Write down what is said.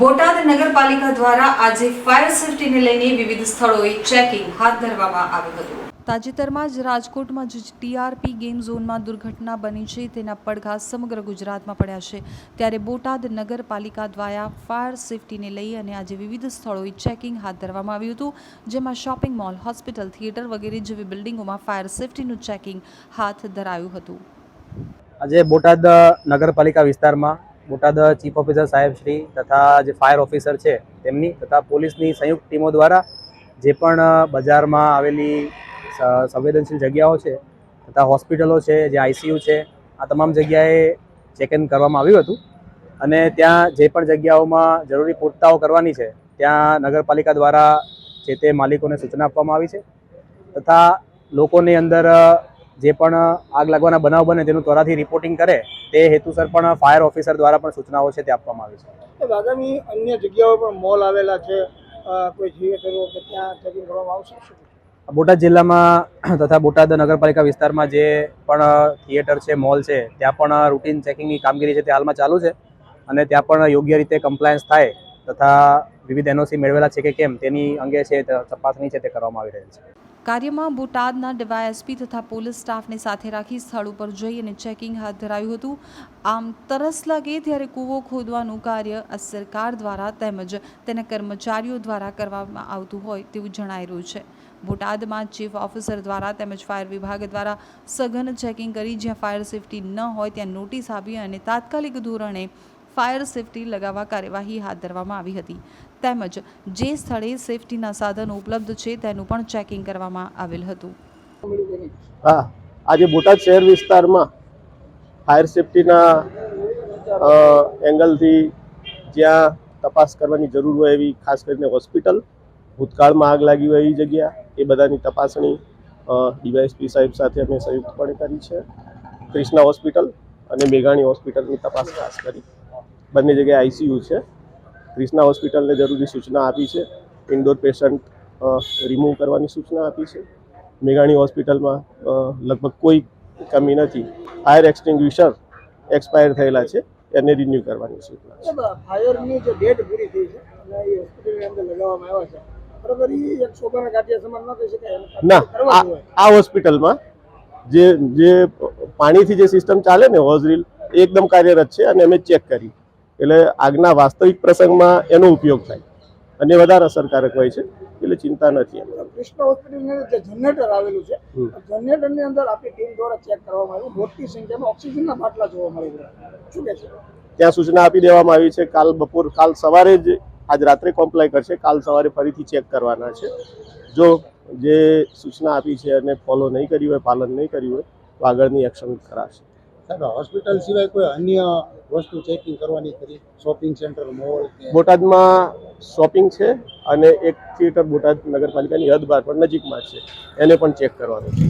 બોટાદ નગરપાલિકા દ્વારા આજે ફાયર સેફટીને લઈને વિવિધ સ્થળોએ ચેકિંગ હાથ ધરવામાં આવ્યું હતું। તાજેતરમાં જ રાજકોટમાં જ ટીઆરપી ગેમ ઝોનમાં દુર્ઘટના બની છે, તેના પડઘા સમગ્ર ગુજરાતમાં પડ્યા છે। ત્યારે બોટાદ નગરપાલિકા દ્વારા ફાયર સેફટીને લઈ અને આજે વિવિધ સ્થળોએ ચેકિંગ હાથ ધરવામાં આવ્યું હતું, જેમાં શોપિંગ મોલ, હોસ્પિટલ, થિયેટર વગેરે જેવી બિલ્ડિંગોમાં ફાયર સેફટીનું ચેકિંગ હાથ ધરાયું હતું। આજે બોટાદ નગરપાલિકા વિસ્તારમાં બોટાદ ચીફ ઓફિસર સાહેબ શ્રી તથા જે ફાયર ઓફિસર છે તેમની તથા પોલીસની સંયુક્ત ટીમો દ્વારા જે પણ બજારમાં આવેલી સંવેદનશીલ જગ્યાઓ છે તથા હોસ્પિટલો છે, જે આઈસીયુ છે, આ તમામ જગ્યાએ ચેક ઇન કરવામાં આવ્યું હતું અને ત્યાં જે પણ જગ્યાઓમાં જરૂરી પૂરતાઓ કરવાની છે ત્યાં નગરપાલિકા દ્વારા જે તે માલિકોને સૂચના આપવામાં આવી છે તથા લોકોની અંદર જે પણ આગ લાગવાના બનાવ બને તેનું ત્વરાથી રિપોર્ટિંગ કરે તે હેતુસર પણ ફાયર ઓફિસર દ્વારા પણ સૂચનાઓ છે તે આપવામાં આવી છે। આગામી અન્ય જગ્યાઓ પર મોલ આવેલા છે, કોઈ થિયેટરો કે ત્યાં ચેકિંગ કરવામાં આવશે? બોટાદ જિલ્લામાં તથા બોટાદ નગરપાલિકા વિસ્તારમાં જે પણ થિયેટર છે, મોલ છે, ત્યાં પણ રૂટીન ચેકિંગની કામગીરી છે તે હાલમાં ચાલુ છે અને ત્યાં પણ યોગ્ય રીતે કમ્પ્લાયન્સ થાય તથા વિવિધ એનઓસી મેળવેલા છે કે કેમ તેની અંગે છે તપાસણી છે તે કરવામાં આવી રહી છે। કાર્યમાં બોટાદના ડીવાયએસપી તથા પોલીસ સ્ટાફને સાથે રાખી સ્થળ ઉપર જઈ અને ચેકિંગ હાથ ધરાયું હતું। આમ તરસ લાગે ત્યારે કૂવો ખોદવાનું કાર્ય આ સરકાર દ્વારા તેમજ તેના કર્મચારીઓ દ્વારા કરવામાં આવતું હોય તેવું જણાઈ રહ્યું છે। બોટાદમાં ચીફ ઓફિસર દ્વારા તેમજ ફાયર વિભાગ દ્વારા સઘન ચેકિંગ કરી જ્યાં ફાયર સેફટી ન હોય ત્યાં નોટિસ આપી અને તાત્કાલિક ધોરણે ફાયર સેફટી લગાવવા કાર્યવાહી હાથ ધરવામાં આવી હતી તેમજ જે સ્થળે સેફટીના સાધનો ઉપલબ્ધ છે તેનું પણ ચેકિંગ કરવામાં આવેલ હતું। હા, આજે બોટાદ શહેર વિસ્તારમાં ફાયર સેફટીના એંગલથી જ્યાં તપાસ કરવાની જરૂર હોય એવી ખાસ કરીને હોસ્પિટલ, ભૂતકાળમાં આગ લાગી હોય એવી જગ્યા, એ બધાની તપાસણી ડીવાયએસપી સાહેબ સાથે અમે સંયુક્તપણે કરી છે। ક્રિષ્ના હોસ્પિટલ અને મેઘાણી હોસ્પિટલની તપાસ ખાસ કરી બંને જગ્યાએ આઈસીયુ છે। ક્રિષ્ના હોસ્પિટલને જરૂરી સૂચના આપી છે, ઇન્ડોર પેશન્ટ રિમૂવ કરવાની સૂચના આપી છે। મેઘાણી હોસ્પિટલમાં લગભગ કોઈ કમી નથી, ફાયર એક્સટિંગ્વિશર એક્સપાયર થયેલા છે એને રિન્યૂ કરવાની સૂચના છે। ફાયરની જે ડેટ પૂરી થઈ છે અને એ હોસ્પિટલની અંદર લગાવવામાં આવ્યા છે, બરાબર, એ એક શોભાના ગાંઠિયા સમાન ન કહી શકાય ના, આ હોસ્પિટલમાં જે પાણીથી જે સિસ્ટમ ચાલે ને હોઝરીલ એકદમ કાર્યરત છે અને અમે ચેક કરી એટલે આગના વાસ્તવિક પ્રસંગમાં એનો ઉપયોગ થાય અને વધારે અસરકારક હોય છે એટલે ચિંતા નથી। કૃષ્ણ હોસ્પિટલની અંદર જે જનરેટર આવેલું છે, જનરેટરની અંદર આપણી ટીમ દ્વારા ચેક કરવામાં આવ્યું, મોટી સંખ્યામાં ઓક્સિજનના બાટલા જોવા મળી રહ્યા, શું કહે છે? ત્યાં સૂચના આપી દેવામાં આવી છે, કાલ સવારે જ આજ રાત્રે કોમ્પ્લાય કરશે, કાલ સવારે ફરીથી ચેક કરવાના છે। જો જે સૂચના આપી છે અને ફોલો નહીં કર્યું હોય, પાલન નહીં કર્યું હોય તો આગળની એક્શન કરાશે। હોસ્પિટલ સિવાય કોઈ અન્ય વસ્તુ ચેકિંગ કરવાની ખરી? Shopping centre, mall? બોટાદમાં શોપિંગ છે અને એક થિયેટર બોટાદ નગરપાલિકાની હદ બહાર પણ નજીકમાં છે, એને પણ ચેક કરવાનું છે।